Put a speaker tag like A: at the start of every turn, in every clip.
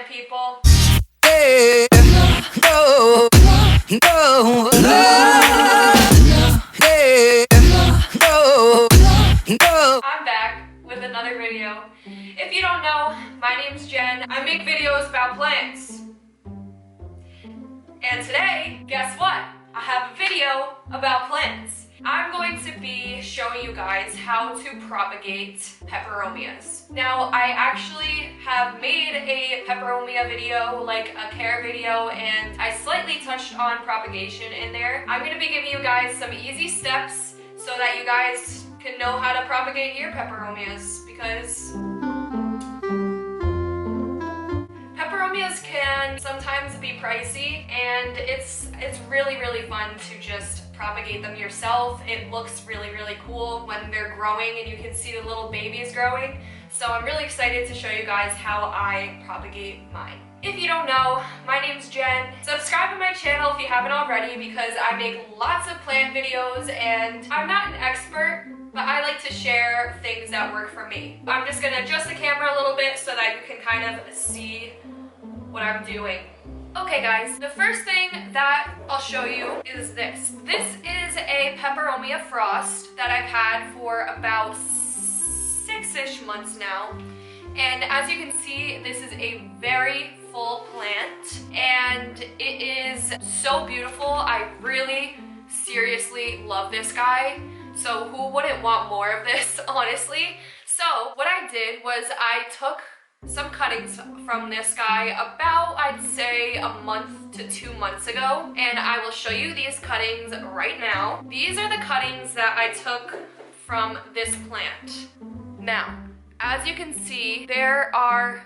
A: people.
B: Yeah, no, no, yeah, no, no.
A: I'm back with another video. If you don't know, my name's Jen. I make videos about plants. And today, guess what? I have a video about plants. I'm going to be showing you guys how to propagate peperomias. Now, I actually have made a peperomia video, like a care video, and I slightly touched on propagation in there. I'm going to be giving you guys some easy steps so that you guys can know how to propagate your peperomias, because peperomias can sometimes be pricey, and it's really fun to just propagate them yourself. It looks really cool when they're growing and you can see the little babies growing. So I'm really excited to show you guys how I propagate mine. If you don't know, my name's Jen. Subscribe to my channel if you haven't already, because I make lots of plant videos and I'm not an expert, but I like to share things that work for me. I'm just gonna adjust the camera a little bit so that you can kind of see what I'm doing. Okay guys, the first thing that I'll show you is this. This is a Peperomia Frost that I've had for about 6-ish months now. And as you can see, this is a very full plant and it is so beautiful. I really seriously love this guy. So who wouldn't want more of this, honestly? So what I did was I took some cuttings from this guy about, I'd say, a month to 2 months ago, and I will show you these cuttings right now. These are the cuttings that I took from this plant. Now, as you can see, there are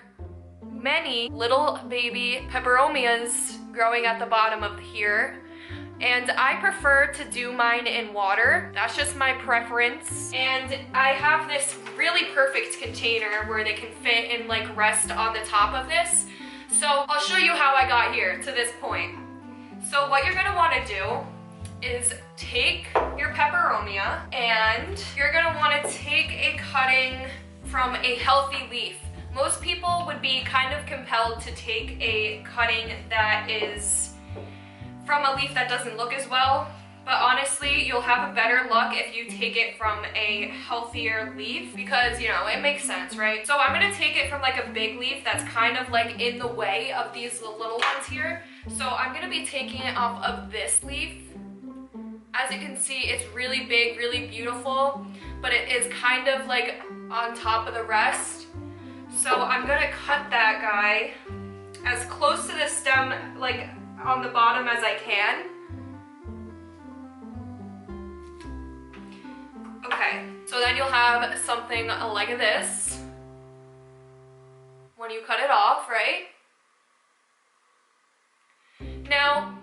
A: many little baby peperomias growing at the bottom of here. And I prefer to do mine in water. That's just my preference. And I have this really perfect container where they can fit and like rest on the top of this. So I'll show you how I got here to this point. So what you're gonna wanna do is take your peperomia and you're gonna wanna take a cutting from a healthy leaf. Most people would be kind of compelled to take a cutting that is from a leaf that doesn't look as well, but honestly, you'll have a better luck if you take it from a healthier leaf, because, you know, it makes sense, right? So I'm gonna take it from like a big leaf that's kind of like in the way of these little ones here. So I'm gonna be taking it off of this leaf. As you can see, it's really big, really beautiful, but it is kind of like on top of the rest. So I'm gonna cut that guy as close to the stem, like on the bottom as I can. Okay, so then you'll have something like this when you cut it off, right? Now,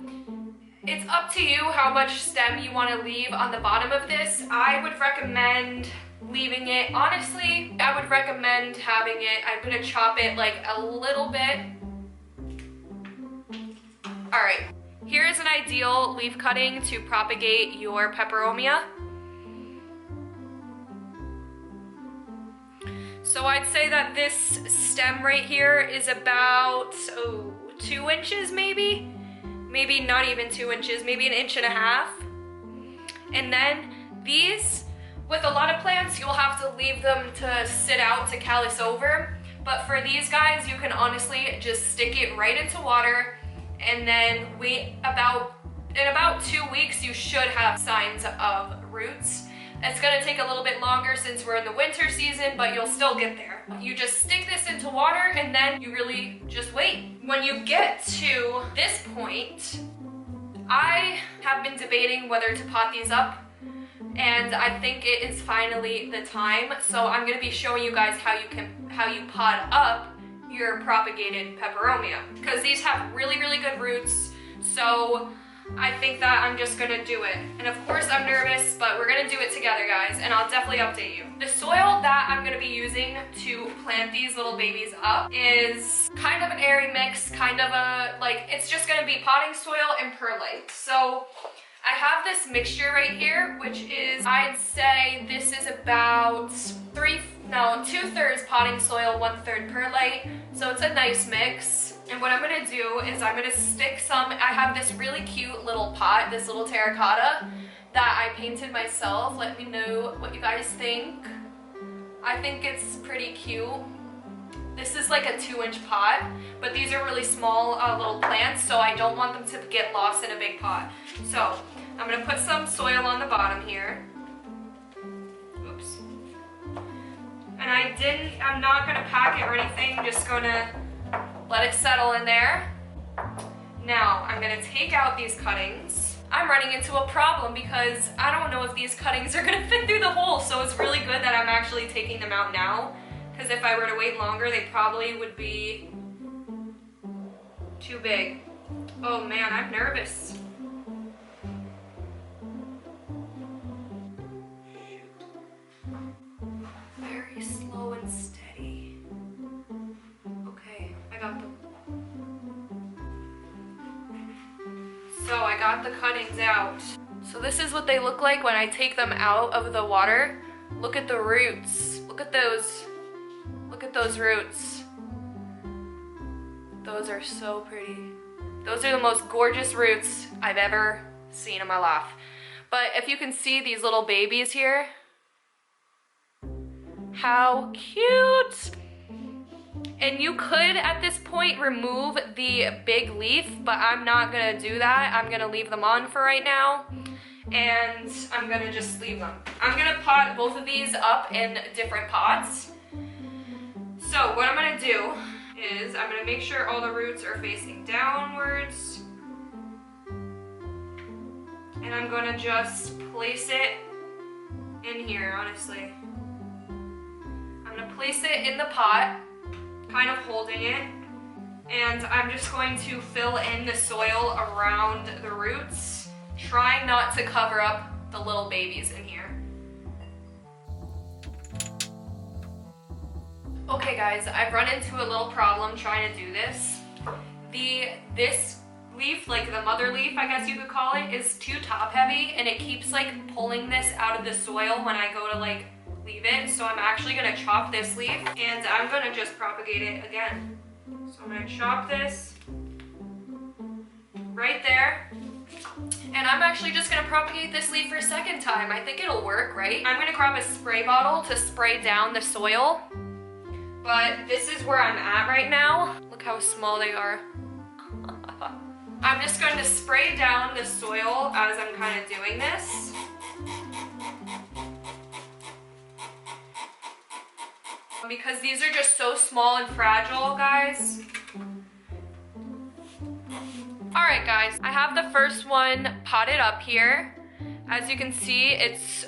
A: it's up to you how much stem you want to leave on the bottom of this. I would recommend leaving it, honestly, I would recommend having it, I'm gonna chop it like a little bit. All right, here is an ideal leaf cutting to propagate your peperomia. So I'd say that this stem right here is about 2 inches maybe? Maybe not even 2 inches, maybe 1.5 inches. And then these, with a lot of plants, you'll have to leave them to sit out to callus over. But for these guys, you can honestly just stick it right into water and then wait in about 2 weeks, you should have signs of roots. It's gonna take a little bit longer since we're in the winter season, but you'll still get there. You just stick this into water and then you really just wait. When you get to this point, I have been debating whether to pot these up, and I think it is finally the time. So I'm gonna be showing you guys how you pot up your propagated peperomia, because these have really good roots. So I think that I'm just gonna do it. And of course I'm nervous, but we're gonna do it together, guys, and I'll definitely update you. The soil that I'm gonna be using to plant these little babies up is kind of an airy mix, kind of a, like, it's just gonna be potting soil and perlite. So I have this mixture right here, which is, I'd say this is about 2/3 potting soil, 1/3 perlite. So it's a nice mix. And what I'm gonna do is I'm gonna stick some, I have this really cute little pot, this little terracotta that I painted myself. Let me know what you guys think. I think it's pretty cute. This is like a 2-inch pot, but these are really small little plants, so I don't want them to get lost in a big pot. So I'm gonna put some soil on the bottom here. Oops. And I'm not gonna pack it or anything, I'm just gonna let it settle in there. Now I'm gonna take out these cuttings. I'm running into a problem because I don't know if these cuttings are gonna fit through the hole, so it's really good that I'm actually taking them out now, because if I were to wait longer, they probably would be too big. Oh man, I'm nervous. Very slow and steady. Okay, I got them. So I got the cuttings out. So this is what they look like when I take them out of the water. Look at the roots. Look at those. Look at those roots. Those are so pretty. Those are the most gorgeous roots I've ever seen in my life. But if you can see these little babies here, how cute! And you could, at this point, remove the big leaf, but I'm not gonna do that. I'm gonna leave them on for right now, and I'm gonna just leave them. I'm gonna pot both of these up in different pots. So what I'm gonna do is I'm gonna make sure all the roots are facing downwards, and I'm gonna just place it in here, honestly. I'm gonna place it in the pot, kind of holding it, and I'm just going to fill in the soil around the roots, trying not to cover up the little babies in here. Okay guys, I've run into a little problem trying to do this. This leaf, like the mother leaf I guess you could call it, is too top heavy, and it keeps like pulling this out of the soil when I go to like leave it. So I'm actually gonna chop this leaf, and I'm gonna just propagate it again. So I'm gonna chop this right there, and I'm actually just gonna propagate this leaf for a second time. I think it'll work, right? I'm gonna grab a spray bottle to spray down the soil, but this is where I'm at right now. Look how small they are. I'm just going to spray down the soil as I'm kind of doing this. Because these are just so small and fragile, guys. Alright guys, I have the first one potted up here. As you can see, it's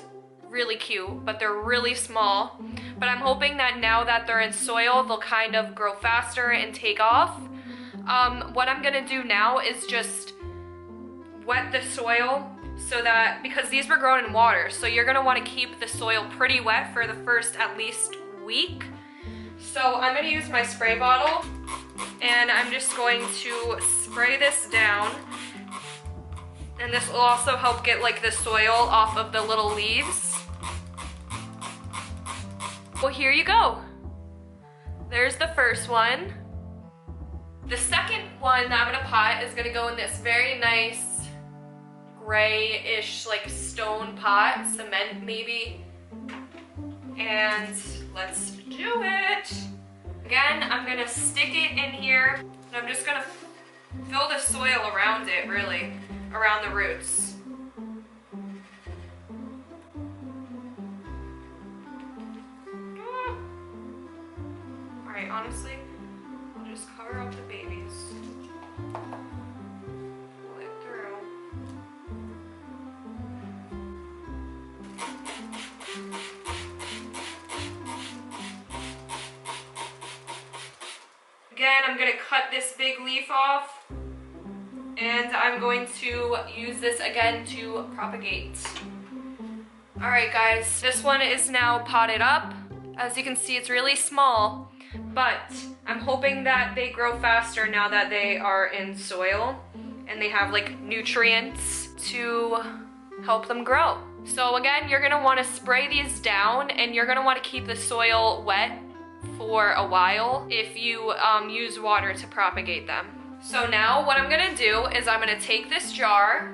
A: really cute, but they're really small. But I'm hoping that now that they're in soil, they'll kind of grow faster and take off. What I'm gonna do now is just wet the soil so that, because these were grown in water, so you're gonna wanna keep the soil pretty wet for the first at least week. So I'm gonna use my spray bottle, and I'm just going to spray this down. And this will also help get like the soil off of the little leaves. Well, here you go. There's the first one. The second one that I'm gonna pot is gonna go in this very nice grayish like stone pot, cement maybe. And let's do it. Again, I'm gonna stick it in here, and I'm just gonna fill the soil around it, really, around the roots. Alright, honestly, I'll just cover up the babies. Pull it through. Again, I'm gonna cut this big leaf off, and I'm going to use this again to propagate. Alright guys, this one is now potted up. As you can see, it's really small, but I'm hoping that they grow faster now that they are in soil and they have like nutrients to help them grow. So again, you're gonna wanna spray these down, and you're gonna wanna keep the soil wet for a while if you use water to propagate them. So now what I'm gonna do is I'm gonna take this jar,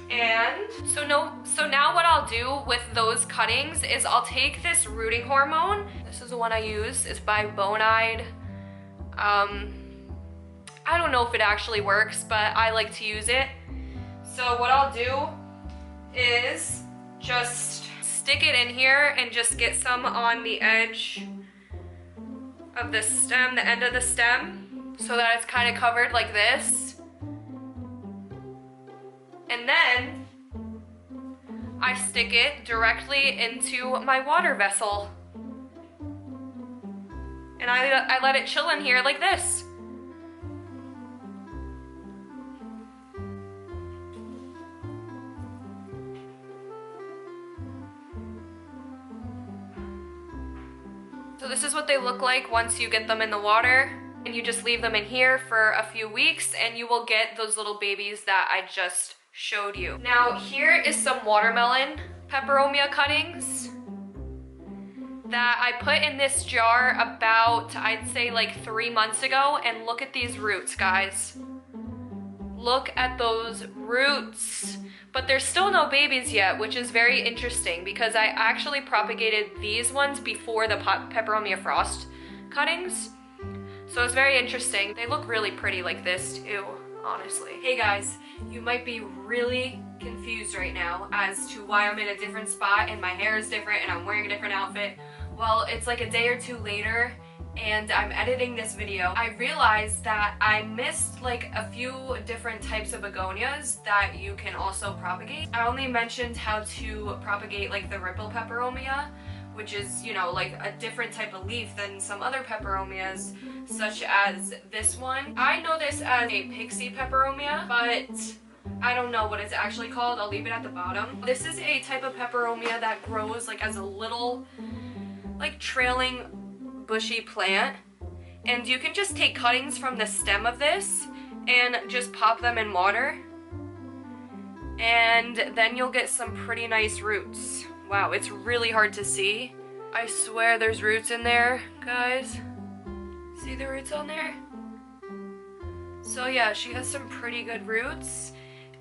A: and so now what I'll do with those cuttings is I'll take this rooting hormone. This is the one I use. It's by Bonide. I don't know if it actually works, but I like to use it. So what I'll do is just stick it in here and just get some on the edge of the stem, the end of the stem, so that it's kind of covered like this. And then I stick it directly into my water vessel. And I let it chill in here like this. So this is what they look like once you get them in the water, and you just leave them in here for a few weeks and you will get those little babies that I just showed you. Now here is some watermelon peperomia cuttings that I put in this jar about, I'd say like 3 months ago, and look at these roots, guys. Look at those roots. But there's still no babies yet, which is very interesting because I actually propagated these ones before the Peperomia Frost cuttings. So it's very interesting. They look really pretty like this too, honestly. Hey guys, you might be really confused right now as to why I'm in a different spot and my hair is different and I'm wearing a different outfit. Well, it's like a day or two later and I'm editing this video. I realized that I missed like a few different types of begonias that you can also propagate. I only mentioned how to propagate like the ripple peperomia, which is, you know, like a different type of leaf than some other peperomias, such as this one. I know this as a pixie peperomia, but I don't know what it's actually called. I'll leave it at the bottom. This is a type of peperomia that grows like as a little, like trailing bushy plant, and you can just take cuttings from the stem of this and just pop them in water, and then you'll get some pretty nice roots. Wow, it's really hard to see. I swear there's roots in there, guys. See the roots on there? So yeah, she has some pretty good roots,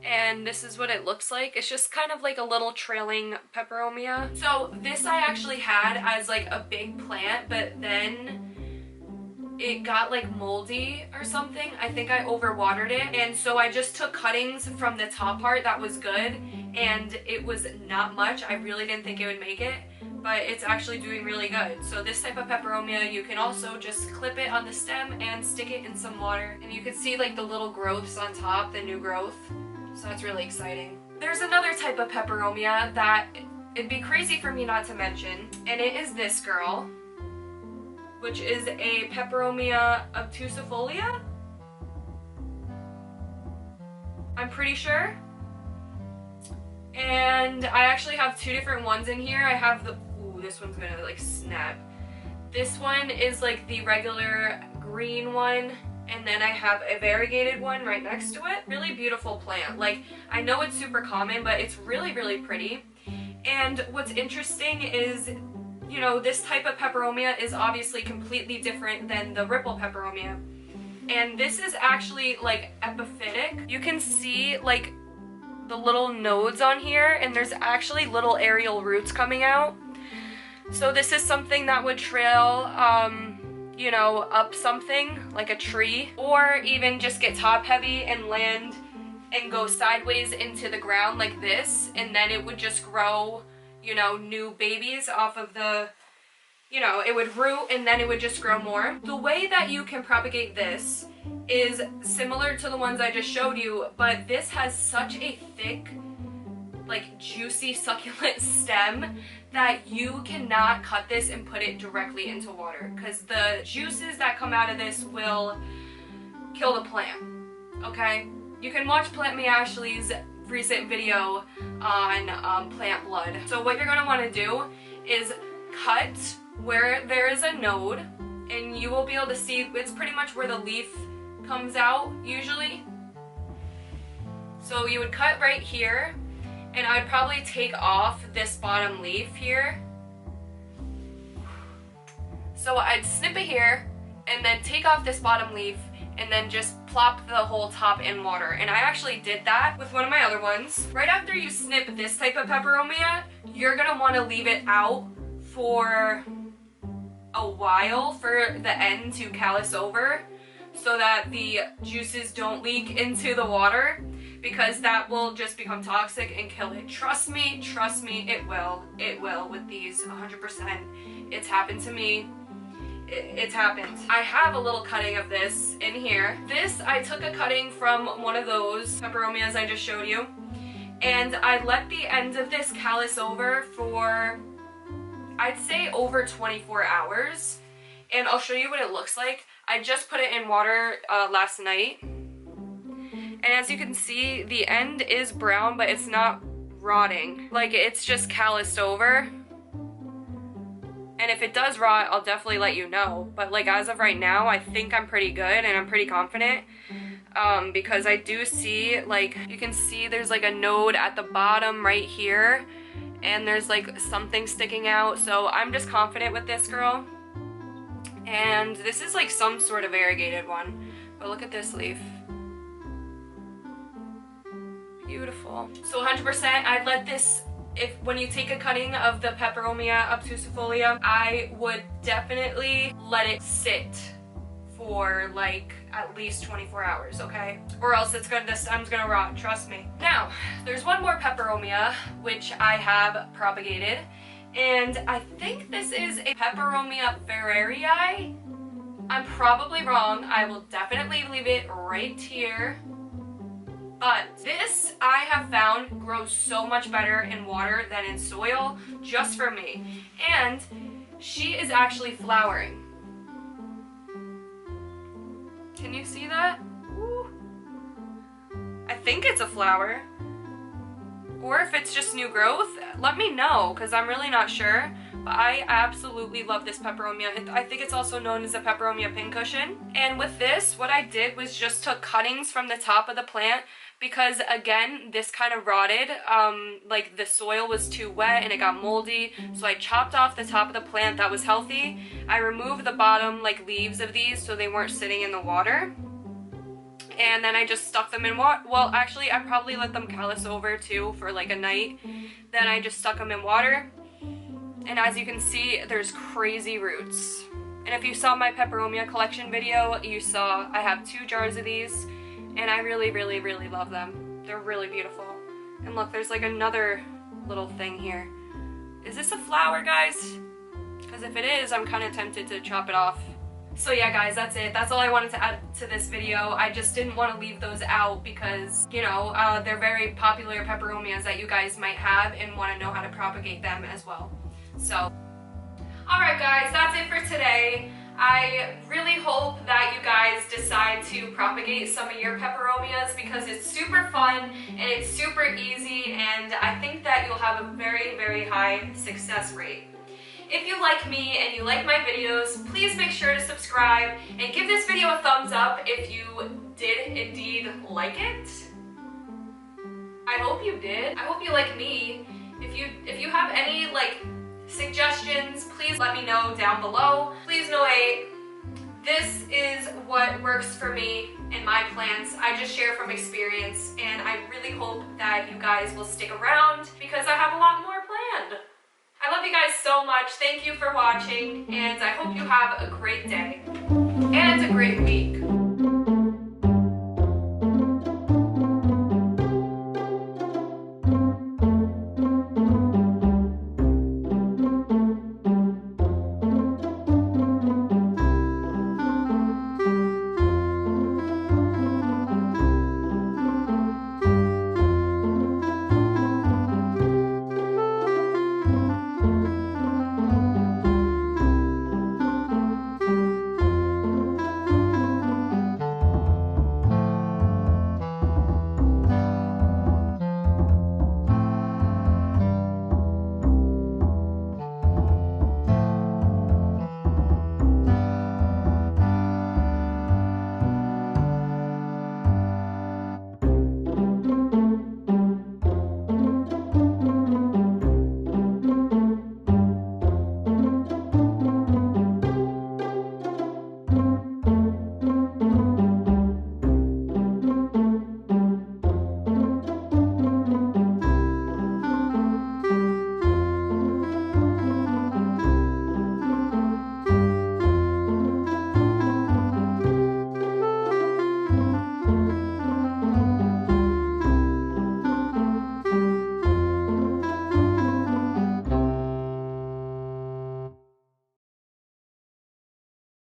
A: and this is what it looks like. It's just kind of like a little trailing peperomia. So this I actually had as like a big plant, but then it got like moldy or something. I think I overwatered it, and so I just took cuttings from the top part that was good, and it was not much. I really didn't think it would make it, but it's actually doing really good. So this type of peperomia, you can also just clip it on the stem and stick it in some water, and you can see like the little growths on top, the new growth. So that's really exciting. There's another type of peperomia that it'd be crazy for me not to mention, and it is this girl, which is a Peperomia Obtusifolia. I'm pretty sure. And I actually have two different ones in here. I have the, ooh, this one's gonna like snap. This one is like the regular green one, and then I have a variegated one right next to it. Really beautiful plant. Like, I know it's super common, but it's really, really pretty. And what's interesting is, you know, this type of peperomia is obviously completely different than the ripple peperomia. And this is actually like epiphytic. You can see like the little nodes on here, and there's actually little aerial roots coming out. So this is something that would trail, you know, up something like a tree, or even just get top heavy and land and go sideways into the ground like this, and then it would just grow, you know, new babies off of the, you know, it would root and then it would just grow more. The way that you can propagate this is similar to the ones I just showed you, but this has such a thick, like juicy, succulent stem that you cannot cut this and put it directly into water, because the juices that come out of this will kill the plant, okay? You can watch Plant Me Ashley's recent video on plant blood. So what you're going to want to do is cut where there is a node, and you will be able to see it's pretty much where the leaf comes out usually. So you would cut right here, and I'd probably take off this bottom leaf here. So I'd snip it here and then take off this bottom leaf and then just plop the whole top in water. And I actually did that with one of my other ones. Right after you snip this type of peperomia, you're gonna wanna leave it out for a while for the end to callus over so that the juices don't leak into the water, because that will just become toxic and kill it. Trust me, it will. It will with these 100%. It's happened to me. It's happened. I have a little cutting of this in here. This, I took a cutting from one of those peperomias I just showed you, and I let the end of this callus over for, I'd say, over 24 hours. And I'll show you what it looks like. I just put it in water last night. And as you can see, the end is brown, but it's not rotting. Like, it's just calloused over. And if it does rot, I'll definitely let you know. But like, as of right now, I think I'm pretty good and I'm pretty confident. Because I do see, like, you can see there's like a node at the bottom right here. And there's like something sticking out. So I'm just confident with this girl. And this is like some sort of variegated one. But look at this leaf. Beautiful. So 100%, I'd let this, when you take a cutting of the Peperomia Obtusifolia, I would definitely let it sit for like at least 24 hours, okay? Or else the stem's gonna rot, trust me. Now, there's one more Peperomia, which I have propagated, and I think this is a Peperomia Ferreyrae. I'm probably wrong. I will definitely leave it right here. But this, I have found, grows so much better in water than in soil, just for me. And she is actually flowering. Can you see that? Ooh. I think it's a flower. Or if it's just new growth, let me know, because I'm really not sure. But I absolutely love this peperomia. I think it's also known as a peperomia pincushion. And with this, what I did was just took cuttings from the top of the plant, because again, this kind of rotted. Like, the soil was too wet and it got moldy. So I chopped off the top of the plant that was healthy. I removed the bottom like leaves of these so they weren't sitting in the water. And then I just stuck them in water. Well, actually, I probably let them callus over too for like a night. Then I just stuck them in water. And as you can see, there's crazy roots. And if you saw my peperomia collection video, you saw I have 2 jars of these. And I really, really, really love them. They're really beautiful. And look, there's like another little thing here. Is this a flower, guys? Because if it is, I'm kind of tempted to chop it off. So yeah, guys, that's it. That's all I wanted to add to this video. I just didn't want to leave those out because, you know, they're very popular peperomias that you guys might have and want to know how to propagate them as well. So, alright guys, that's it for today. I really hope that you guys decide to propagate some of your peperomias because it's super fun and it's super easy, and I think that you'll have a very, very high success rate. If you like me and you like my videos, please make sure to subscribe and give this video a thumbs up if you did indeed like it. I hope you did. I hope you like me. If you have any like suggestions, please let me know down below. Please know this is what works for me and my plants. I just share from experience, and I really hope that you guys will stick around because I have a lot more planned. I love you guys so much. Thank you for watching, and I hope you have a great day and a great week.